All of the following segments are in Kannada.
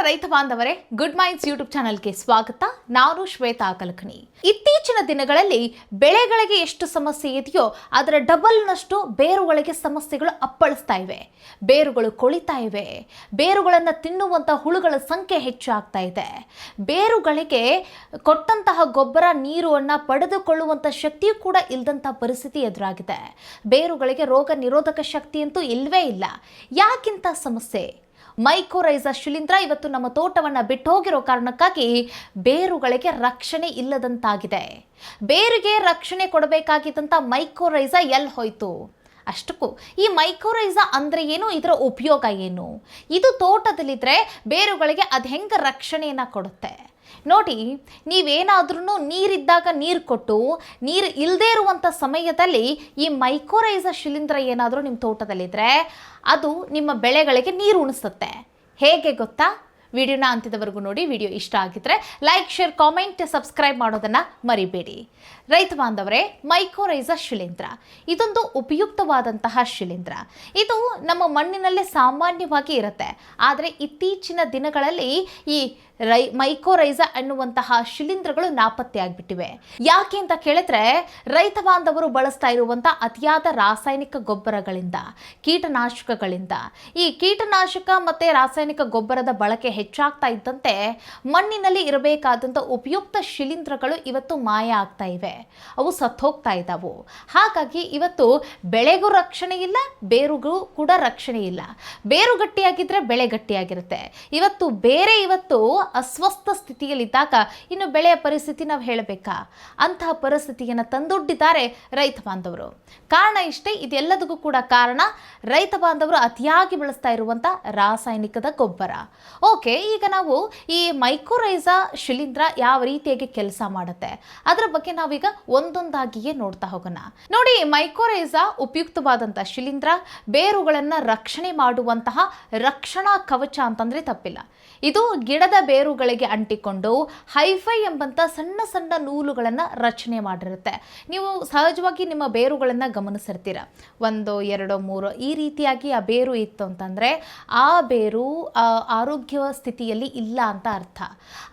ರೈತ ಬಾಂಧವರೇ, ಗುಡ್ ಮೈಂಡ್ಸ್ ಯೂಟ್ಯೂಬ್ ಚಾನಲ್ಗೆ ಸ್ವಾಗತ. ನಾನು ಶ್ವೇತಾ ಕಲಕನಿ. ಇತ್ತೀಚಿನ ದಿನಗಳಲ್ಲಿ ಬೆಳೆಗಳಿಗೆ ಎಷ್ಟು ಸಮಸ್ಯೆ ಇದೆಯೋ ಅದರ ಡಬಲ್ನಷ್ಟು ಬೇರುಗಳಿಗೆ ಸಮಸ್ಯೆಗಳು ಅಪ್ಪಳಿಸ್ತಾ ಇವೆ. ಬೇರುಗಳು ಕೊಳಿತಾ ಇವೆ. ಬೇರುಗಳನ್ನು ತಿನ್ನುವಂಥ ಹುಳುಗಳ ಸಂಖ್ಯೆ ಹೆಚ್ಚಾಗ್ತಾ ಇದೆ. ಬೇರುಗಳಿಗೆ ಕೊಟ್ಟಂತಹ ಗೊಬ್ಬರ ನೀರನ್ನು ಪಡೆದುಕೊಳ್ಳುವಂಥ ಶಕ್ತಿಯೂ ಕೂಡ ಇಲ್ಲದಂತಹ ಪರಿಸ್ಥಿತಿ ಎದುರಾಗಿದೆ. ಬೇರುಗಳಿಗೆ ರೋಗ ನಿರೋಧಕ ಶಕ್ತಿ ಅಂತೂ ಇಲ್ಲವೇ ಇಲ್ಲ. ಯಾಕಿಂತ ಸಮಸ್ಯೆ? ಮೈಕೋರೈಜಾ ಶಿಲೀಂಧ್ರ ಇವತ್ತು ನಮ್ಮ ತೋಟವನ್ನು ಬಿಟ್ಟು ಹೋಗಿರೋ ಕಾರಣಕ್ಕಾಗಿ ಬೇರುಗಳಿಗೆ ರಕ್ಷಣೆ ಇಲ್ಲದಂತಾಗಿದೆ. ಬೇರಿಗೆ ರಕ್ಷಣೆ ಕೊಡಬೇಕಾಗಿದ್ದಂಥ ಮೈಕೋರೈಜಾ ಎಲ್ಲಿ ಹೋಯ್ತು? ಅಷ್ಟಕ್ಕೂ ಈ ಮೈಕೋರೈಜಾ ಅಂದರೆ ಏನು, ಇದರ ಉಪಯೋಗ ಏನು? ಇದು ತೋಟದಲ್ಲಿದ್ದರೆ ಬೇರುಗಳಿಗೆ ಅದು ಹೆಂಗೆ ರಕ್ಷಣೆಯನ್ನು ಕೊಡುತ್ತೆ ನೋಡಿ. ನೀವೇನಾದ್ರೂ ನೀರಿದ್ದಾಗ ನೀರು ಕೊಟ್ಟು ನೀರು ಇಲ್ಲದೇ ಇರುವಂಥ ಸಮಯದಲ್ಲಿ ಈ ಮೈಕೋರೈಜಾ ಶಿಲೀಂಧ್ರ ಏನಾದರೂ ನಿಮ್ಮ ತೋಟದಲ್ಲಿದ್ದರೆ ಅದು ನಿಮ್ಮ ಬೆಳೆಗಳಿಗೆ ನೀರು ಉಣಿಸುತ್ತೆ. ಹೇಗೆ ಗೊತ್ತಾ? ವಿಡಿಯೋನ ಅಂತ್ಯದವರೆಗೂ ನೋಡಿ. ವಿಡಿಯೋ ಇಷ್ಟ ಆಗಿದ್ರೆ ಲೈಕ್, ಶೇರ್, ಕಾಮೆಂಟ್, ಸಬ್ಸ್ಕ್ರೈಬ್ ಮಾಡೋದನ್ನು ಮರಿಬೇಡಿ. ರೈತ ಬಾಂಧವರೇ, ಮೈಕೋರೈಜಾ ಶಿಲೀಂಧ್ರ ಇದೊಂದು ಉಪಯುಕ್ತವಾದಂತಹ ಶಿಲೀಂಧ್ರ. ಇದು ನಮ್ಮ ಮಣ್ಣಿನಲ್ಲೇ ಸಾಮಾನ್ಯವಾಗಿ ಇರುತ್ತೆ. ಆದರೆ ಇತ್ತೀಚಿನ ದಿನಗಳಲ್ಲಿ ಈ ಮೈಕೋರೈಜಾ ಅನ್ನುವಂತಹ ಶಿಲೀಂಧ್ರಗಳು ನಾಪತ್ತೆಯಾಗ್ಬಿಟ್ಟಿವೆ. ಯಾಕೆ ಅಂತ ಕೇಳಿದ್ರೆ, ರೈತ ಬಾಂಧವರು ಬಳಸ್ತಾ ಇರುವಂಥ ಅತಿಯಾದ ರಾಸಾಯನಿಕ ಗೊಬ್ಬರಗಳಿಂದ, ಕೀಟನಾಶಕಗಳಿಂದ, ಈ ಕೀಟನಾಶಕ ಮತ್ತು ರಾಸಾಯನಿಕ ಗೊಬ್ಬರದ ಬಳಕೆ ಹೆಚ್ಚಾಗ್ತಾ ಇದ್ದಂತೆ ಮಣ್ಣಿನಲ್ಲಿ ಇರಬೇಕಾದಂಥ ಉಪಯುಕ್ತ ಶಿಲೀಂಧ್ರಗಳು ಇವತ್ತು ಮಾಯ ಆಗ್ತಾ ಇವೆ. ಅವು ಸತ್ತೋಗ್ತಾ ಇದ್ದಾವು. ಹಾಗಾಗಿ ಇವತ್ತು ಬೆಳೆಗೂ ರಕ್ಷಣೆ ಇಲ್ಲ, ಬೇರುಗೂ ಕೂಡ ರಕ್ಷಣೆ ಇಲ್ಲ. ಬೇರು ಗಟ್ಟಿಯಾಗಿದ್ದರೆ ಬೆಳೆ ಗಟ್ಟಿಯಾಗಿರುತ್ತೆ. ಇವತ್ತು ಅಸ್ವಸ್ಥ ಸ್ಥಿತಿಯಲ್ಲಿದ್ದಾಗ ಇನ್ನು ಬೆಳೆಯ ಪರಿಸ್ಥಿತಿ ನಾವು ಹೇಳಬೇಕಾ? ಅಂತಹ ಪರಿಸ್ಥಿತಿಯನ್ನು ತಂದೊಡ್ಡಿದ್ದಾರೆ ರೈತ ಬಾಂಧವರು. ಕಾರಣ ಇಷ್ಟೇ. ಇದೆಲ್ಲದಕ್ಕೂ ಕೂಡ ಕಾರಣ ರೈತ ಬಾಂಧವರು ಅತಿಯಾಗಿ ಬಳಸ್ತಾ ಇರುವಂಥ ರಾಸಾಯನಿಕದ ಗೊಬ್ಬರ. ಓಕೆ, ಈಗ ನಾವು ಈ ಮೈಕೋರೈಜಾ ಶಿಲೀಂಧ್ರ ಯಾವ ರೀತಿಯಾಗಿ ಕೆಲಸ ಮಾಡುತ್ತೆ ಅದರ ಬಗ್ಗೆ ನಾವೀಗ ಒಂದೊಂದಾಗಿಯೇ ನೋಡ್ತಾ ಹೋಗೋಣ. ನೋಡಿ, ಮೈಕೋರೈಜಾ ಉಪಯುಕ್ತವಾದಂಥ ಶಿಲೀಂಧ್ರ, ಬೇರುಗಳನ್ನು ರಕ್ಷಣೆ ಮಾಡುವಂತಹ ರಕ್ಷಣಾ ಕವಚ ಅಂತಂದ್ರೆ ತಪ್ಪಿಲ್ಲ. ಇದು ಗಿಡದ ಬೇರುಗಳಿಗೆ ಅಂಟಿಕೊಂಡು ಹೈಫೈ ಎಂಬಂಥ ಸಣ್ಣ ಸಣ್ಣ ನೂಲುಗಳನ್ನು ರಚನೆ ಮಾಡಿರುತ್ತೆ. ನೀವು ಸಹಜವಾಗಿ ನಿಮ್ಮ ಬೇರುಗಳನ್ನು ಗಮನಿಸಿರ್ತೀರ. 1, 2, 3 ಈ ರೀತಿಯಾಗಿ ಆ ಬೇರು ಇತ್ತು ಅಂತಂದರೆ ಆ ಬೇರು ಆರೋಗ್ಯ ಸ್ಥಿತಿಯಲ್ಲಿ ಇಲ್ಲ ಅಂತ ಅರ್ಥ.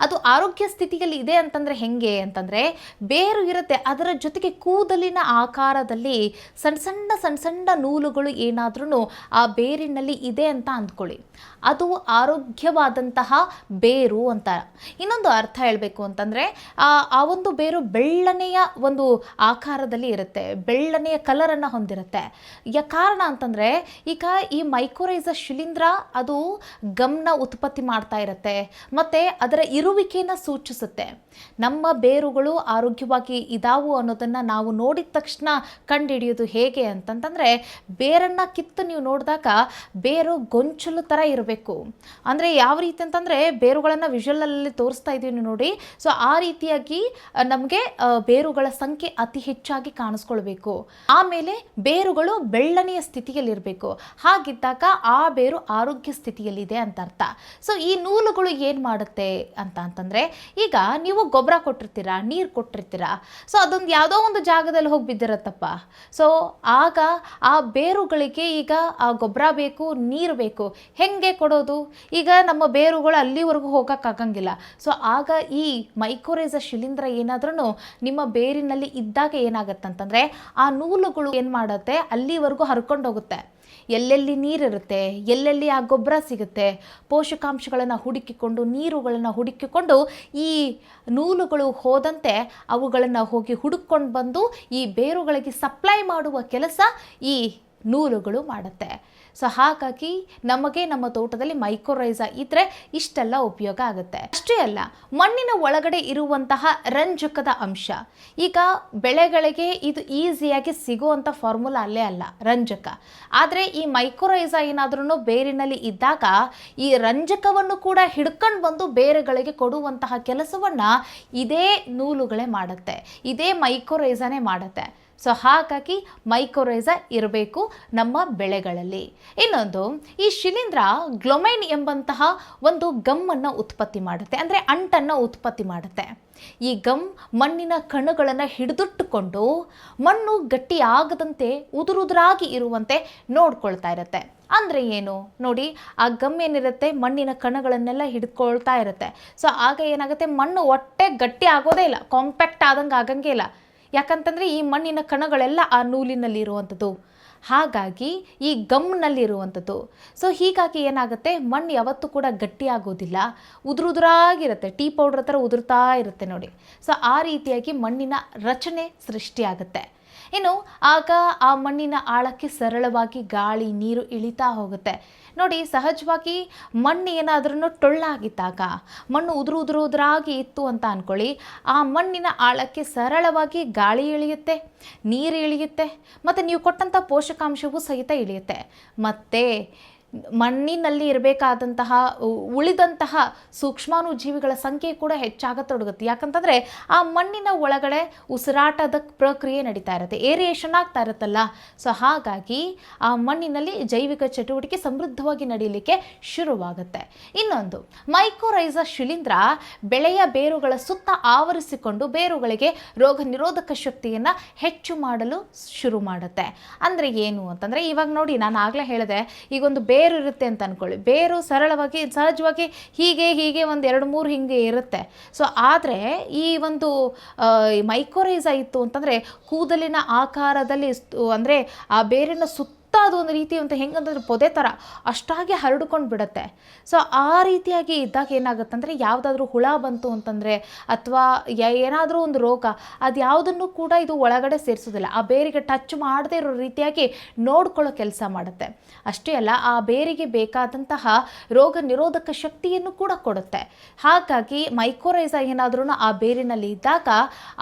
ಅದು ಆರೋಗ್ಯ ಸ್ಥಿತಿಯಲ್ಲಿ ಇದೆ ಅಂತಂದರೆ ಹೆಂಗೆ ಅಂತಂದರೆ, ಬೇರು ಇರುತ್ತೆ, ಅದರ ಜೊತೆಗೆ ಕೂದಲಿನ ಆಕಾರದಲ್ಲಿ ಸಣ್ಣ ಸಣ್ಣ ನೂಲುಗಳು ಏನಾದ್ರೂ ಆ ಬೇರಿನಲ್ಲಿ ಇದೆ ಅಂತ ಅಂದ್ಕೊಳ್ಳಿ. ಅದು ಆರೋಗ್ಯವಾದಂತಹ ಬೇರು ಅಂತ. ಇನ್ನೊಂದು ಅರ್ಥ ಹೇಳಬೇಕು ಅಂತಂದರೆ, ಆ ಒಂದು ಬೇರು ಬೆಳ್ಳನೆಯ ಒಂದು ಆಕಾರದಲ್ಲಿ ಇರುತ್ತೆ, ಬೆಳ್ಳನೆಯ ಕಲರನ್ನು ಹೊಂದಿರುತ್ತೆ. ಕಾರಣ ಅಂತಂದರೆ, ಈಗ ಈ ಮೈಕೋರೈಜಾ ಶಿಲೀಂಧ್ರ ಅದು ಗಮ್ನ ಉತ್ಪತ್ತಿ ಮಾಡ್ತಾ ಇರುತ್ತೆ ಮತ್ತು ಅದರ ಇರುವಿಕೆಯನ್ನು ಸೂಚಿಸುತ್ತೆ. ನಮ್ಮ ಬೇರುಗಳು ಆರೋಗ್ಯವಾಗಿ ಇದಾವು ಅನ್ನೋದನ್ನು ನಾವು ನೋಡಿದ ತಕ್ಷಣ ಕಂಡುಹಿಡಿಯೋದು ಹೇಗೆ ಅಂತಂತಂದರೆ, ಬೇರನ್ನು ಕಿತ್ತು ನೀವು ನೋಡಿದಾಗ ಬೇರು ಗೊಂಚಲು ಥರ ಇರಬೇಕು. ಅಂದರೆ ಯಾವ ರೀತಿ ಅಂತಂದರೆ, ಬೇರುಗಳನ್ನು ವಿಜುವಲಲ್ಲಿ ತೋರಿಸ್ತಾ ಇದ್ದೀವಿ ನೋಡಿ. ಸೊ ಆ ರೀತಿಯಾಗಿ ನಮಗೆ ಬೇರುಗಳ ಸಂಖ್ಯೆ ಅತಿ ಹೆಚ್ಚಾಗಿ ಕಾಣಿಸ್ಕೊಳ್ಬೇಕು. ಆಮೇಲೆ ಬೇರುಗಳು ಬೆಳ್ಳನೆಯ ಸ್ಥಿತಿಯಲ್ಲಿರಬೇಕು. ಹಾಗಿದ್ದಾಗ ಆ ಬೇರು ಆರೋಗ್ಯ ಸ್ಥಿತಿಯಲ್ಲಿದೆ ಅಂತ ಅರ್ಥ. ಸೊ ಈ ನೂಲುಗಳು ಏನು ಮಾಡುತ್ತೆ ಅಂತಂದರೆ, ಈಗ ನೀವು ಗೊಬ್ಬರ ಕೊಟ್ಟಿರ್ತೀರಾ, ನೀರು ಕೊಟ್ಟಿರ್ತೀರಾ, ಸೊ ಅದೊಂದು ಯಾವುದೋ ಒಂದು ಜಾಗದಲ್ಲಿ ಹೋಗಿ ಬಿದ್ದಿರತ್ತಪ್ಪ. ಸೊ ಆಗ ಆ ಬೇರುಗಳಿಗೆ ಈಗ ಆ ಗೊಬ್ಬರ ಬೇಕು, ನೀರು ಬೇಕು. ಹೆಂಗೆ ಕೊಡೋದು? ಈಗ ನಮ್ಮ ಬೇರುಗಳು ಅಲ್ಲಿವರೆಗೂ ಹೋಗೋಕ್ಕಾಗಂಗಿಲ್ಲ. ಸೊ ಆಗ ಈ ಮೈಕೋರೈಜಾ ಶಿಲೀಂಧ್ರ ಏನಾದ್ರೂ ನಿಮ್ಮ ಬೇರಿನಲ್ಲಿ ಇದ್ದಾಗ ಏನಾಗತ್ತಂತಂದರೆ, ಆ ನೂಲುಗಳು ಏನು ಮಾಡುತ್ತೆ, ಅಲ್ಲಿವರೆಗೂ ಹರ್ಕೊಂಡು ಹೋಗುತ್ತೆ. ಎಲ್ಲೆಲ್ಲಿ ನೀರಿರುತ್ತೆ, ಎಲ್ಲೆಲ್ಲಿ ಆ ಗೊಬ್ಬರ ಸಿಗುತ್ತೆ, ಪೋಷಕಾಂಶಗಳನ್ನು ಹುಡುಕಿಕೊಂಡು, ನೀರುಗಳನ್ನು ಹುಡುಕಿಕೊಂಡು ಈ ನೂಲುಗಳು ಹೋದಂತೆ ಅವುಗಳನ್ನು ಹೋಗಿ ಹುಡುಕೊಂಡು ಬಂದು ಈ ಬೇರುಗಳಿಗೆ ಸಪ್ಲೈ ಮಾಡುವ ಕೆಲಸ ಈ ನೂಲುಗಳು ಮಾಡುತ್ತೆ. ಸೊ ಹಾಗಾಗಿ ನಮಗೆ ನಮ್ಮ ತೋಟದಲ್ಲಿ ಮೈಕೋರೈಜಾ ಇದ್ದರೆ ಇಷ್ಟೆಲ್ಲ ಉಪಯೋಗ ಆಗುತ್ತೆ. ಅಷ್ಟೇ ಅಲ್ಲ, ಮಣ್ಣಿನ ಒಳಗಡೆ ಇರುವಂತಹ ರಂಜಕದ ಅಂಶ, ಈಗ ಬೆಳೆಗಳಿಗೆ ಇದು ಈಸಿಯಾಗಿ ಸಿಗುವಂಥ ಫಾರ್ಮುಲಾ ಅಲ್ಲೇ ಅಲ್ಲ ರಂಜಕ. ಆದರೆ ಈ ಮೈಕೋರೈಜಾ ಏನಾದ್ರೂ ಬೇರಿನಲ್ಲಿ ಇದ್ದಾಗ ಈ ರಂಜಕವನ್ನು ಕೂಡ ಹಿಡ್ಕೊಂಡು ಬಂದು ಬೇರುಗಳಿಗೆ ಕೊಡುವಂತಹ ಕೆಲಸವನ್ನು ಇದೇ ನೂಲುಗಳೇ ಮಾಡುತ್ತೆ, ಇದೇ ಮೈಕೋರೈಜಾನೇ ಮಾಡುತ್ತೆ. ಸೊ ಹಾಗಾಗಿ ಮೈಕೋರೈಸಾ ಇರಬೇಕು ನಮ್ಮ ಬೆಳೆಗಳಲ್ಲಿ. ಇನ್ನೊಂದು, ಈ ಶಿಲೀಂಧ್ರ ಗ್ಲೊಮೈನ್ ಎಂಬಂತಹ ಒಂದು ಗಮ್ಮನ್ನು ಉತ್ಪತ್ತಿ ಮಾಡುತ್ತೆ, ಅಂದರೆ ಅಂಟನ್ನು ಉತ್ಪತ್ತಿ ಮಾಡುತ್ತೆ. ಈ ಗಮ್ ಮಣ್ಣಿನ ಕಣಗಳನ್ನು ಹಿಡಿದಿಟ್ಟುಕೊಂಡು ಮಣ್ಣು ಗಟ್ಟಿಯಾಗದಂತೆ ಉದುರುದುರಾಗಿ ಇರುವಂತೆ ನೋಡ್ಕೊಳ್ತಾ ಇರುತ್ತೆ. ಅಂದರೆ ಏನು ನೋಡಿ, ಆ ಗಮ್ ಏನಿರುತ್ತೆ ಮಣ್ಣಿನ ಕಣಗಳನ್ನೆಲ್ಲ ಹಿಡ್ಕೊಳ್ತಾ ಇರುತ್ತೆ. ಸೊ ಆಗ ಏನಾಗುತ್ತೆ, ಮಣ್ಣು ಒಟ್ಟೆ ಗಟ್ಟಿ ಆಗೋದೇ ಇಲ್ಲ, ಕಾಂಪ್ಯಾಕ್ಟ್ ಆದಂಗೆ ಆಗಂಗೆ ಇಲ್ಲ. ಯಾಕಂತಂದರೆ ಈ ಮಣ್ಣಿನ ಕಣಗಳೆಲ್ಲ ಆ ನೂಲಿನಲ್ಲಿ ಇರುವಂಥದ್ದು, ಹಾಗಾಗಿ ಈ ಗಮ್ನಲ್ಲಿರುವಂಥದ್ದು. ಸೊ ಹೀಗಾಗಿ ಏನಾಗುತ್ತೆ, ಮಣ್ಣು ಯಾವತ್ತೂ ಕೂಡ ಗಟ್ಟಿಯಾಗೋದಿಲ್ಲ, ಉದುರುದುರಾಗಿರುತ್ತೆ, ಟೀ ಪೌಡ್ರ್ ಥರ ಉದುರ್ತಾ ಇರುತ್ತೆ ನೋಡಿ. ಸೊ ಆ ರೀತಿಯಾಗಿ ಮಣ್ಣಿನ ರಚನೆ ಸೃಷ್ಟಿಯಾಗುತ್ತೆ. ಇನ್ನು ಆಗ ಆ ಮಣ್ಣಿನ ಆಳಕ್ಕೆ ಸರಳವಾಗಿ ಗಾಳಿ ನೀರು ಇಳಿತಾ ಹೋಗುತ್ತೆ ನೋಡಿ. ಸಹಜವಾಗಿ ಮಣ್ಣು ಏನಾದ್ರೂ ಟೊಳ್ಳಾಗಿದ್ದಾಗ, ಮಣ್ಣು ಉದುರಾಗಿ ಇತ್ತು ಅಂತ ಅಂದ್ಕೊಳ್ಳಿ, ಆ ಮಣ್ಣಿನ ಆಳಕ್ಕೆ ಸರಳವಾಗಿ ಗಾಳಿ ಇಳಿಯುತ್ತೆ, ನೀರು ಇಳಿಯುತ್ತೆ, ಮತ್ತು ನೀವು ಕೊಟ್ಟಂಥ ಪೋಷಕಾಂಶವೂ ಸಹಿತ ಇಳಿಯುತ್ತೆ. ಮತ್ತು ಮಣ್ಣಿನಲ್ಲಿ ಇರಬೇಕಾದಂತಹ ಉಳಿದಂತಹ ಸೂಕ್ಷ್ಮಾಣುಜೀವಿಗಳ ಸಂಖ್ಯೆ ಕೂಡ ಹೆಚ್ಚಾಗತೊಡಗುತ್ತೆ. ಯಾಕಂತಂದರೆ ಆ ಮಣ್ಣಿನ ಒಳಗಡೆ ಉಸಿರಾಟದ ಪ್ರಕ್ರಿಯೆ ನಡೀತಾ ಇರುತ್ತೆ, ಏರಿಯೇಷನ್ ಆಗ್ತಾ ಇರುತ್ತಲ್ಲ. ಸೊ ಹಾಗಾಗಿ ಆ ಮಣ್ಣಿನಲ್ಲಿ ಜೈವಿಕ ಚಟುವಟಿಕೆ ಸಮೃದ್ಧವಾಗಿ ನಡೆಯಲಿಕ್ಕೆ ಶುರುವಾಗುತ್ತೆ. ಇನ್ನೊಂದು, ಮೈಕೋರೈಸಾ ಶಿಲೀಂಧ್ರ ಬೆಳೆಯ ಬೇರುಗಳ ಸುತ್ತ ಆವರಿಸಿಕೊಂಡು ಬೇರುಗಳಿಗೆ ರೋಗ ನಿರೋಧಕ ಶಕ್ತಿಯನ್ನು ಹೆಚ್ಚು ಮಾಡಲು ಶುರು ಮಾಡುತ್ತೆ. ಅಂದರೆ ಏನು ಅಂತಂದರೆ, ಇವಾಗ ನೋಡಿ ನಾನು ಆಗಲೇ ಹೇಳಿದೆ, ಈಗೊಂದು ಬೇರು ಇರುತ್ತೆ ಅಂತ ಅಂದ್ಕೊಳ್ಳಿ, ಬೇರು ಸಹಜವಾಗಿ ಹೀಗೆ ಒಂದು 2-3 ಹಿಂಗೆ ಇರುತ್ತೆ. ಸೊ ಆದರೆ ಈ ಒಂದು ಮೈಕೋರೈಸಾ ಇತ್ತು ಅಂತಂದರೆ ಕೂದಲಿನ ಆಕಾರದಲ್ಲಿ, ಅಂದರೆ ಆ ಬೇರಿನ ಸುತ್ತ ಅದು ಒಂದು ರೀತಿ ಅಂತ ಹೆಂಗಂತಂದ್ರೆ ಪೊದೆ ಥರ ಅಷ್ಟಾಗಿ ಹರಡ್ಕೊಂಡು ಬಿಡುತ್ತೆ. ಸೊ ಆ ರೀತಿಯಾಗಿ ಇದ್ದಾಗ ಏನಾಗುತ್ತೆ ಅಂದರೆ, ಯಾವುದಾದ್ರೂ ಹುಳ ಬಂತು ಅಂತಂದರೆ ಅಥವಾ ಏನಾದರೂ ಒಂದು ರೋಗ, ಅದು ಯಾವುದನ್ನು ಕೂಡ ಇದು ಒಳಗಡೆ ಸೇರಿಸೋದಿಲ್ಲ, ಆ ಬೇರಿಗೆ ಟಚ್ ಮಾಡದೇ ಇರೋ ರೀತಿಯಾಗಿ ನೋಡ್ಕೊಳ್ಳೋ ಕೆಲಸ ಮಾಡುತ್ತೆ. ಅಷ್ಟೇ ಅಲ್ಲ, ಆ ಬೇರಿಗೆ ಬೇಕಾದಂತಹ ರೋಗ ನಿರೋಧಕ ಶಕ್ತಿಯನ್ನು ಕೂಡ ಕೊಡುತ್ತೆ. ಹಾಗಾಗಿ ಮೈಕೋರೈಸಾ ಏನಾದ್ರೂ ಆ ಬೇರಿನಲ್ಲಿ ಇದ್ದಾಗ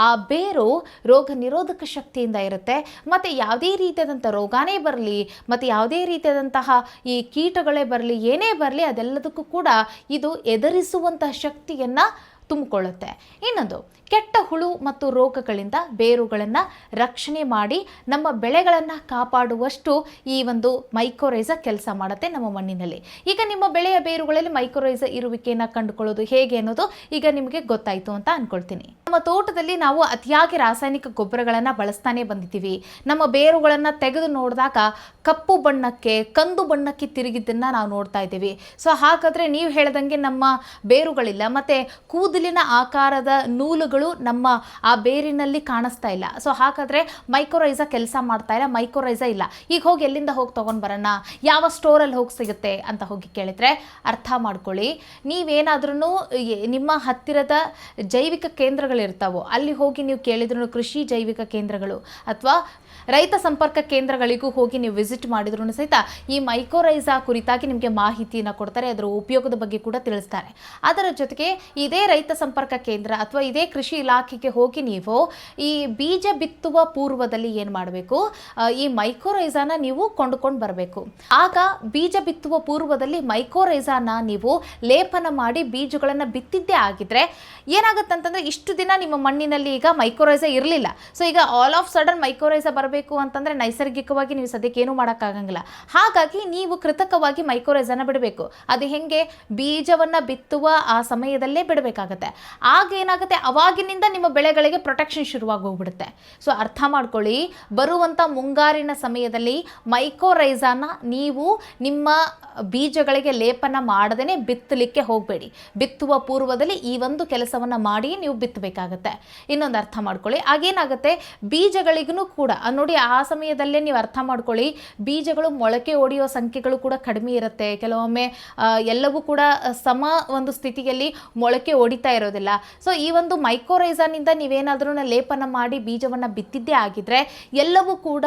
ಆ ಬೇರು ರೋಗ ನಿರೋಧಕ ಶಕ್ತಿಯಿಂದ ಇರುತ್ತೆ. ಮತ್ತು ಯಾವುದೇ ರೀತಿಯಾದಂಥ ರೋಗಾನೇ ಬರಲಿ, ಮತ್ತು ಯಾವುದೇ ರೀತಿಯಾದಂತಹ ಈ ಕೀಟಗಳೇ ಬರಲಿ, ಏನೇ ಬರಲಿ, ಅದೆಲ್ಲದಕ್ಕೂ ಕೂಡ ಇದು ಎದುರಿಸುವಂತಹ ಶಕ್ತಿಯನ್ನು ತುಂಬಿಕೊಳ್ಳುತ್ತೆ. ಇನ್ನೊಂದು, ಕೆಟ್ಟ ಹುಳು ಮತ್ತು ರೋಗಗಳಿಂದ ಬೇರುಗಳನ್ನು ರಕ್ಷಣೆ ಮಾಡಿ ನಮ್ಮ ಬೆಳೆಗಳನ್ನು ಕಾಪಾಡುವಷ್ಟು ಈ ಒಂದು ಮೈಕೋರೈಸಾ ಕೆಲಸ ಮಾಡುತ್ತೆ ನಮ್ಮ ಮಣ್ಣಿನಲ್ಲಿ. ಈಗ ನಿಮ್ಮ ಬೆಳೆಯ ಬೇರುಗಳಲ್ಲಿ ಮೈಕೋರೈಸಾ ಇರುವಿಕೆಯನ್ನು ಕಂಡುಕೊಳ್ಳೋದು ಹೇಗೆ ಅನ್ನೋದು ಈಗ ನಿಮಗೆ ಗೊತ್ತಾಯಿತು ಅಂತ ಅಂದ್ಕೊಳ್ತೀನಿ. ನಮ್ಮ ತೋಟದಲ್ಲಿ ನಾವು ಅತಿಯಾಗಿ ರಾಸಾಯನಿಕ ಗೊಬ್ಬರಗಳನ್ನು ಬಳಸ್ತಾನೆ ಬಂದಿದ್ದೀವಿ. ನಮ್ಮ ಬೇರುಗಳನ್ನು ತೆಗೆದು ನೋಡಿದಾಗ ಕಪ್ಪು ಬಣ್ಣಕ್ಕೆ, ಕಂದು ಬಣ್ಣಕ್ಕೆ ತಿರುಗಿದ್ದನ್ನು ನಾವು ನೋಡ್ತಾ ಇದ್ದೀವಿ. ಸೊ ಹಾಗಾದರೆ ನೀವು ಹೇಳ್ದಂಗೆ ನಮ್ಮ ಬೇರುಗಳಿಲ್ಲ, ಮತ್ತು ಕೂದಲಿನ ಆಕಾರದ ನೂಲುಗಳು ನಮ್ಮ ಆ ಬೇರಿನಲ್ಲಿ ಕಾಣಿಸ್ತಾ ಇಲ್ಲ. ಸೊ ಹಾಗಾದರೆ ಮೈಕೋರೈಸಾ ಕೆಲಸ ಮಾಡ್ತಾ ಇಲ್ಲ, ಮೈಕೋರೈಸಾ ಇಲ್ಲ. ಈಗ ಹೋಗಿ ಎಲ್ಲಿಂದ ಹೋಗಿ ತೊಗೊಂಡು ಬರೋಣ, ಯಾವ ಸ್ಟೋರಲ್ಲಿ ಹೋಗಿ ಸಿಗುತ್ತೆ ಅಂತ ಹೋಗಿ ಕೇಳಿದರೆ ಅರ್ಥ ಮಾಡ್ಕೊಳ್ಳಿ. ನೀವೇನಾದ್ರೂ ನಿಮ್ಮ ಹತ್ತಿರದ ಜೈವಿಕ ಕೇಂದ್ರಗಳಿರ್ತಾವೋ ಅಲ್ಲಿ ಹೋಗಿ ನೀವು ಕೇಳಿದ್ರು, ಕೃಷಿ ಜೈವಿಕ ಕೇಂದ್ರಗಳು ಅಥವಾ ರೈತ ಸಂಪರ್ಕ ಕೇಂದ್ರಗಳಿಗೂ ಹೋಗಿ ನೀವು ವಿಸಿಟ್ ಮಾಡಿದ್ರು ಸಹಿತ ಈ ಮೈಕೋರೈಸಾ ಕುರಿತಾಗಿ ನಿಮಗೆ ಮಾಹಿತಿಯನ್ನು ಕೊಡ್ತಾರೆ, ಅದರ ಉಪಯೋಗದ ಬಗ್ಗೆ ಕೂಡ ತಿಳಿಸ್ತಾರೆ. ಅದರ ಜೊತೆಗೆ ಇದೇ ರೈತ ಸಂಪರ್ಕ ಕೇಂದ್ರ ಅಥವಾ ಇದೇ ಕೃಷಿ ಇಲಾಖೆಗೆ ಹೋಗಿ ನೀವು ಈ ಬೀಜ ಬಿತ್ತುವ ಪೂರ್ವದಲ್ಲಿ ಏನು ಮಾಡಬೇಕು, ಈ ಮೈಕೋರೈಸಾನ ನೀವು ಕೊಂಡುಕೊಂಡು ಬರಬೇಕು. ಆಗ ಬೀಜ ಬಿತ್ತುವ ಪೂರ್ವದಲ್ಲಿ ಮೈಕೋರೈಸಾನ ನೀವು ಲೇಪನ ಮಾಡಿ ಬೀಜಗಳನ್ನು ಬಿತ್ತಿದ್ದೇ ಆಗಿದ್ರೆ ಏನಾಗುತ್ತಂತಂದರೆ, ಇಷ್ಟು ದಿನ ನಿಮ್ಮ ಮಣ್ಣಿನಲ್ಲಿ ಈಗ ಮೈಕೋರೈಸಾ ಇರಲಿಲ್ಲ. ಸೊ ಈಗ ಆಲ್ ಆಫ್ ಸಡನ್ ಮೈಕೋರೈಸಾ ಬರಬೇಕು ಅಂತಂದರೆ ನೈಸರ್ಗಿಕವಾಗಿ ನೀವು ಸದ್ಯಕ್ಕೆ ಏನೂ ಮಾಡೋಕ್ಕಾಗಂಗಿಲ್ಲ. ಹಾಗಾಗಿ ನೀವು ಕೃತಕವಾಗಿ ಮೈಕೋರೈಸಾನ ಬಿಡಬೇಕು. ಅದು ಹೆಂಗೆ, ಬೀಜವನ್ನು ಬಿತ್ತುವ ಆ ಸಮಯದಲ್ಲೇ ಬಿಡಬೇಕಾಗತ್ತೆ. ಆಗ ಏನಾಗುತ್ತೆ, ಅವಾಗಿನಿಂದ ನಿಮ್ಮ ಬೆಳೆಗಳಿಗೆ ಪ್ರೊಟೆಕ್ಷನ್ ಶುರುವಾಗಿ ಹೋಗ್ಬಿಡುತ್ತೆ. ಸೊ ಅರ್ಥ ಮಾಡ್ಕೊಳ್ಳಿ, ಬರುವಂಥ ಮುಂಗಾರಿನ ಸಮಯದಲ್ಲಿ ಮೈಕೋರೈಸಾನ ನೀವು ನಿಮ್ಮ ಬೀಜಗಳಿಗೆ ಲೇಪನ ಮಾಡದೇ ಬಿತ್ತಲಿಕ್ಕೆ ಹೋಗಬೇಡಿ. ಬಿತ್ತುವ ಪೂರ್ವದಲ್ಲಿ ಈ ಒಂದು ಕೆಲಸವನ್ನು ಮಾಡಿ ನೀವು ಬಿತ್ತಬೇಕಾಗತ್ತೆ. ಇನ್ನೊಂದು ಅರ್ಥ ಮಾಡ್ಕೊಳ್ಳಿ, ಆಗೇನಾಗುತ್ತೆ, ಬೀಜಗಳಿಗೂ ಕೂಡ ನೋಡಿ ಆ ಸಮಯದಲ್ಲೇ ನೀವು ಅರ್ಥ ಮಾಡ್ಕೊಳ್ಳಿ, ಬೀಜಗಳು ಮೊಳಕೆ ಒಡೆಯೋ ಸಂಖ್ಯೆಗಳು ಕೂಡ ಕಡಿಮೆ ಇರುತ್ತೆ. ಕೆಲವೊಮ್ಮೆ ಎಲ್ಲವೂ ಕೂಡ ಸಮ ಒಂದು ಸ್ಥಿತಿಯಲ್ಲಿ ಮೊಳಕೆ ಒಡಿತಾ ಇರೋದಿಲ್ಲ. ಸೊ ಈ ಒಂದು ಮೈಕೋರೈಸಾನಿಂದ ನೀವೇನಾದ್ರೂ ಲೇಪನ ಮಾಡಿ ಬೀಜವನ್ನು ಬಿತ್ತಿದ್ದೇ ಆಗಿದ್ರೆ ಎಲ್ಲವೂ ಕೂಡ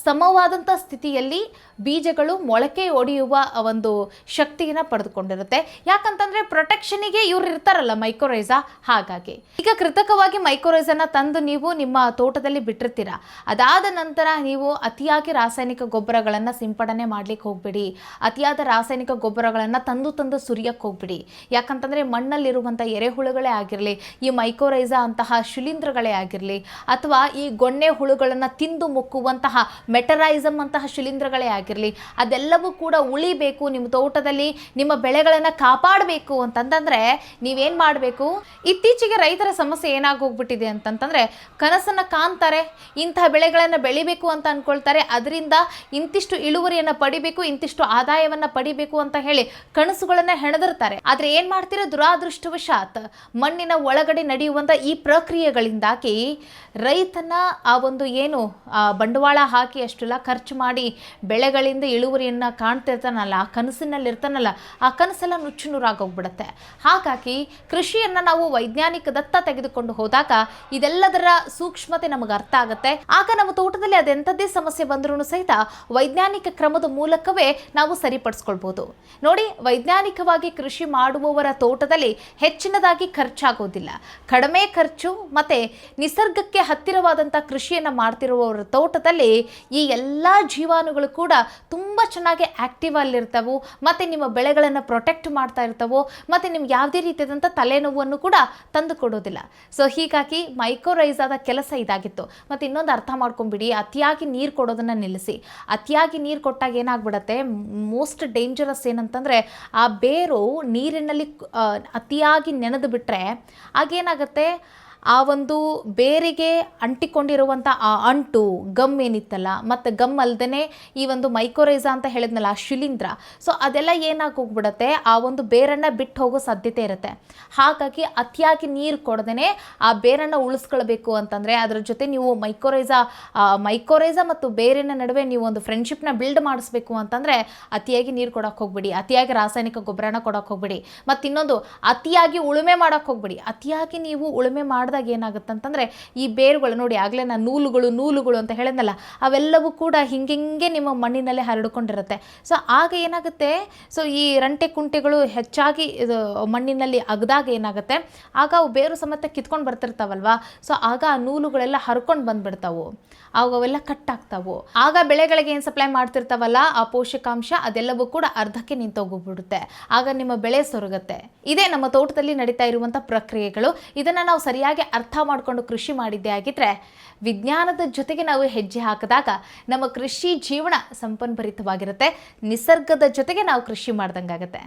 ಸಮವಾದಂಥ ಸ್ಥಿತಿಯಲ್ಲಿ ಬೀಜಗಳು ಮೊಳಕೆ ಒಡೆಯುವ ಒಂದು ಶಕ್ತಿಯನ್ನು ಪಡೆದುಕೊಂಡಿರುತ್ತೆ. ಯಾಕಂತಂದರೆ ಪ್ರೊಟೆಕ್ಷನಿಗೆ ಇವ್ರು ಇರ್ತಾರಲ್ಲ ಮೈಕೋರೈಸಾ. ಹಾಗಾಗಿ ಈಗ ಕೃತಕವಾಗಿ ಮೈಕೋರೈಸಾನ ತಂದು ನೀವು ನಿಮ್ಮ ತೋಟದಲ್ಲಿ ಬಿಟ್ಟಿರ್ತೀರ. ಅದಾದ ನಂತರ ನೀವು ಅತಿಯಾಗಿ ರಾಸಾಯನಿಕ ಗೊಬ್ಬರಗಳನ್ನು ಸಿಂಪಡಣೆ ಮಾಡ್ಲಿಕ್ಕೆ ಹೋಗ್ಬೇಡಿ. ಅತಿಯಾದ ರಾಸಾಯನಿಕ ಗೊಬ್ಬರಗಳನ್ನು ತಂದು ಸುರಿಯಕ್ಕೆ ಹೋಗ್ಬಿಡಿ. ಯಾಕಂತಂದರೆ ಮಣ್ಣಲ್ಲಿರುವಂಥ ಎರೆಹುಳುಗಳೇ ಆಗಿರಲಿ, ಈ ಮೈಕೋರೈಸಾ ಮೈಕೋರೈಸಾ ಅಂತಹ ಶಿಲೀಂಧ್ರಗಳೇ ಆಗಿರಲಿ ಅಥವಾ ಈ ಗೊಣ್ಣೆ ಹುಳುಗಳನ್ನು ತಿಂದು ಮುಕ್ಕುವಂತಹ ಮೆಟರೈಸಮ್ ಅಂತಹ ಶಿಲೀಂಧ್ರಗಳೇ ಆಗಿರಲಿ, ಅದೆಲ್ಲವೂ ಕೂಡ ಉಳಿಬೇಕು, ನಿಮ್ಮ ತೋಟದಲ್ಲಿ ನಿಮ್ಮ ಬೆಳೆಗಳನ್ನು ಕಾಪಾಡಬೇಕು ಅಂತಂದ್ರೆ ನೀವೇನು ಮಾಡಬೇಕು? ಇತ್ತೀಚೆಗೆ ರೈತರ ಸಮಸ್ಯೆ ಏನಾಗೋಗ್ಬಿಟ್ಟಿದೆ ಅಂತಂತಂದರೆ, ಕನಸನ್ನು ಕಾಣ್ತಾರೆ, ಇಂತಹ ಬೆಳೆಗಳನ್ನು ಬೆಳಿಬೇಕು ಅಂತ ಅಂದ್ಕೊಳ್ತಾರೆ, ಅದರಿಂದ ಇಂತಿಷ್ಟು ಇಳುವರಿಯನ್ನು ಪಡಿಬೇಕು, ಇಂತಿಷ್ಟು ಆದಾಯವನ್ನು ಪಡಿಬೇಕು ಅಂತ ಹೇಳಿ ಕನಸುಗಳನ್ನು ಹೆಣದಿರ್ತಾರೆ. ಆದರೆ ಏನು ಮಾಡ್ತೀರಾ? ದುರಾದೃಷ್ಟವಶಾತ್ ಮಣ್ಣಿನ ಒಳಗಡೆ ನಡೆಯುವಂಥ ಈ ಪ್ರಕ್ರಿಯೆಗಳಿಂದಾಗಿ ರೈತನ ಆ ಒಂದು ಏನು ಬಂಡವಾಳ ಹಾಕಿ ಅಷ್ಟೆಲ್ಲ ಖರ್ಚು ಮಾಡಿ ಬೆಳೆಗಳಿಂದ ಇಳುವರಿಯನ್ನು ಕಾಣ್ತಿರ್ತಾನಲ್ಲ, ಆ ಕನಸಿನಲ್ಲಿ ಇರ್ತಾನಲ್ಲ, ಆ ಕನಸೆಲ್ಲ ನುಚ್ಚು ನೂರಾಗೋಗ್ಬಿಡುತ್ತೆ. ಹಾಗಾಗಿ ಕೃಷಿಯನ್ನು ನಾವು ವೈಜ್ಞಾನಿಕ ದತ್ತ ತೆಗೆದುಕೊಂಡು ಹೋದಾಗ ಇದೆಲ್ಲದರ ಸೂಕ್ಷ್ಮತೆ ನಮಗೆ ಅರ್ಥ ಆಗುತ್ತೆ. ಆಗ ನಮ್ಮ ತೋಟದಲ್ಲಿ ಅದೆಂಥದ್ದೇ ಸಮಸ್ಯೆ ಬಂದರೂ ಸಹಿತ ವೈಜ್ಞಾನಿಕ ಕ್ರಮದ ಮೂಲಕವೇ ನಾವು ಸರಿಪಡಿಸ್ಕೊಳ್ಬೋದು. ನೋಡಿ, ವೈಜ್ಞಾನಿಕವಾಗಿ ಕೃಷಿ ಮಾಡುವವರ ತೋಟದಲ್ಲಿ ಹೆಚ್ಚಿನದಾಗಿ ಖರ್ಚಾಗೋದಿಲ್ಲ, ಕಡಿಮೆ ಖರ್ಚು ಮತ್ತು ನಿಸರ್ಗಕ್ಕೆ ಹತ್ತಿರವಾದಂಥ ಕೃಷಿಯನ್ನು ಮಾಡ್ತಿರುವವರ ತೋಟದಲ್ಲಿ ಈ ಎಲ್ಲ ಜೀವಾಣುಗಳು ಕೂಡ ತುಂಬ ಚೆನ್ನಾಗಿ ಆ್ಯಕ್ಟಿವ್ ಅಲ್ಲಿರ್ತವೆ ಮತ್ತು ನಿಮ್ಮ ಬೆಳೆಗಳನ್ನು ಪ್ರೊಟೆಕ್ಟ್ ಮಾಡ್ತಾ ಇರ್ತವೋ ಮತ್ತು ನಿಮ್ಗೆ ಯಾವುದೇ ರೀತಿಯಾದಂಥ ತಲೆನೋವನ್ನು ಕೂಡ ತಂದು ಕೊಡೋದಿಲ್ಲ. ಸೊ ಹೀಗಾಗಿ ಮೈಕೋರೈಸಾದ ಕೆಲಸ ಇದಾಗಿತ್ತು. ಮತ್ತು ಇನ್ನೊಂದು ಅರ್ಥ ಮಾಡ್ಕೊಂಬಿಡಿ, ಅತಿಯಾಗಿ ನೀರು ಕೊಡೋದನ್ನು ನಿಲ್ಲಿಸಿ. ಅತಿಯಾಗಿ ನೀರು ಕೊಟ್ಟಾಗ ಏನಾಗ್ಬಿಡತ್ತೆ, ಮೋಸ್ಟ್ ಡೇಂಜರಸ್ ಏನಂತಂದರೆ, ಆ ಬೇರು ನೀರಿನಲ್ಲಿ ಅತಿಯಾಗಿ ನೆನೆದು ಬಿಟ್ಟರೆ ಆಗೇನಾಗುತ್ತೆ, ಆ ಒಂದು ಬೇರಿಗೆ ಅಂಟಿಕೊಂಡಿರುವಂಥ ಆ ಅಂಟು ಗಮ್ ಏನಿತ್ತಲ್ಲ, ಮತ್ತು ಗಮ್ ಅಲ್ಲದೆ ಈ ಒಂದು ಮೈಕೋರೈಸಾ ಅಂತ ಹೇಳಿದ್ನಲ್ಲ ಆ ಶಿಲೀಂಧ್ರ, ಸೊ ಅದೆಲ್ಲ ಏನಾಗಿ ಹೋಗ್ಬಿಡುತ್ತೆ, ಆ ಒಂದು ಬೇರನ್ನು ಬಿಟ್ಟು ಹೋಗೋ ಸಾಧ್ಯತೆ ಇರುತ್ತೆ. ಹಾಗಾಗಿ ಅತಿಯಾಗಿ ನೀರು ಕೊಡದೇ ಆ ಬೇರನ್ನು ಉಳಿಸ್ಕೊಳ್ಬೇಕು ಅಂತಂದರೆ, ಅದರ ಜೊತೆ ನೀವು ಮೈಕೋರೈಸಾ ಮತ್ತು ಬೇರಿನ ನಡುವೆ ನೀವು ಒಂದು ಫ್ರೆಂಡ್ಶಿಪ್ನ ಬಿಲ್ಡ್ ಮಾಡಿಸ್ಬೇಕು ಅಂತಂದರೆ ಅತಿಯಾಗಿ ನೀರು ಕೊಡೋಕೆ ಹೋಗ್ಬಿಡಿ, ಅತಿಯಾಗಿ ರಾಸಾಯನಿಕ ಗೊಬ್ಬರನ ಕೊಡೋಕೆ ಹೋಗ್ಬಿಡಿ, ಮತ್ತು ಇನ್ನೊಂದು ಅತಿಯಾಗಿ ಉಳುಮೆ ಮಾಡೋಕೆ ಹೋಗ್ಬಿಡಿ. ಅತಿಯಾಗಿ ನೀವು ಉಳುಮೆ ಮಾಡಿದಾಗ ಏನಾಗುತ್ತೆ ಅಂತಂದರೆ, ಈ ಬೇರುಗಳು ನೋಡಿ, ಆಗಲೇ ನಾನು ನೂಲುಗಳು ಅಂತ ಹೇಳಿದ್ನಲ್ಲ, ಅವೆಲ್ಲವೂ ಕೂಡ ಹಿಂಗೆ ನಿಮ್ಮ ಮಣ್ಣಿನಲ್ಲೇ ಹರಡಿಕೊಂಡಿರುತ್ತೆ. ಸೊ ಆಗ ಏನಾಗುತ್ತೆ, ಸೊ ಈ ರಂಟೆ ಕುಂಟೆಗಳು ಹೆಚ್ಚಾಗಿ ಇದು ಮಣ್ಣಿನಲ್ಲಿ ಅಗದಾಗ ಏನಾಗುತ್ತೆ, ಆಗ ಅವು ಬೇರು ಸಮೇತ ಕಿತ್ಕೊಂಡು ಬರ್ತಿರ್ತಾವಲ್ವಾ, ಸೊ ಆಗ ಆ ನೂಲುಗಳೆಲ್ಲ ಹರ್ಕೊಂಡು ಬಂದ್ಬಿಡ್ತಾವು, ಅವೆಲ್ಲ ಕಟ್ಟಾಗ್ತಾವು. ಆಗ ಬೆಳೆಗಳಿಗೆ ಏನು ಸಪ್ಲೈ ಮಾಡ್ತಿರ್ತಾವಲ್ಲ ಆ ಪೋಷಕಾಂಶ ಅದೆಲ್ಲವೂ ಕೂಡ ಅರ್ಧಕ್ಕೆ ನಿಂತೋಗ್ಬಿಡುತ್ತೆ. ಆಗ ನಿಮ್ಮ ಬೆಳೆ ಸೊರಗುತ್ತೆ. ಇದೇ ನಮ್ಮ ತೋಟದಲ್ಲಿ ನಡೀತಾ ಇರುವಂಥ ಪ್ರಕ್ರಿಯೆಗಳು. ಇದನ್ನು ನಾವು ಸರಿಯಾಗಿ ಅರ್ಥ ಮಾಡಿಕೊಂಡು ಕೃಷಿ ಮಾಡಿದ್ದೇ ಆಗಿದ್ರೆ, ವಿಜ್ಞಾನದ ಜೊತೆಗೆ ನಾವು ಹೆಜ್ಜೆ ಹಾಕಿದಾಗ ನಮ್ಮ ಕೃಷಿ ಜೀವನ ಸಂಪನ್ಭರಿತವಾಗಿರುತ್ತೆ, ನಿಸರ್ಗದ ಜೊತೆಗೆ ನಾವು ಕೃಷಿ ಮಾಡ್ದಂಗಾಗುತ್ತೆ.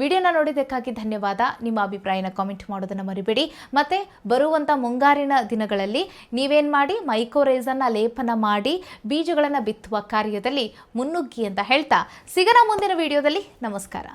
ವಿಡಿಯೋನ ನೋಡಿದ್ದಕ್ಕಾಗಿ ಧನ್ಯವಾದ. ನಿಮ್ಮ ಅಭಿಪ್ರಾಯನ ಕಾಮೆಂಟ್ ಮಾಡೋದನ್ನು ಮರಿಬೇಡಿ. ಮತ್ತು ಬರುವಂಥ ಮುಂಗಾರಿನ ದಿನಗಳಲ್ಲಿ ನೀವೇನು ಮಾಡಿ, ಮೈಕೋರೈಸನ್ನ ಲೇಪನ ಮಾಡಿ ಬೀಜಗಳನ್ನು ಬಿತ್ತುವ ಕಾರ್ಯದಲ್ಲಿ ಮುನ್ನುಗ್ಗಿ ಅಂತ ಹೇಳ್ತಾ ಸಿಗೋಣ ಮುಂದಿನ ವಿಡಿಯೋದಲ್ಲಿ. ನಮಸ್ಕಾರ.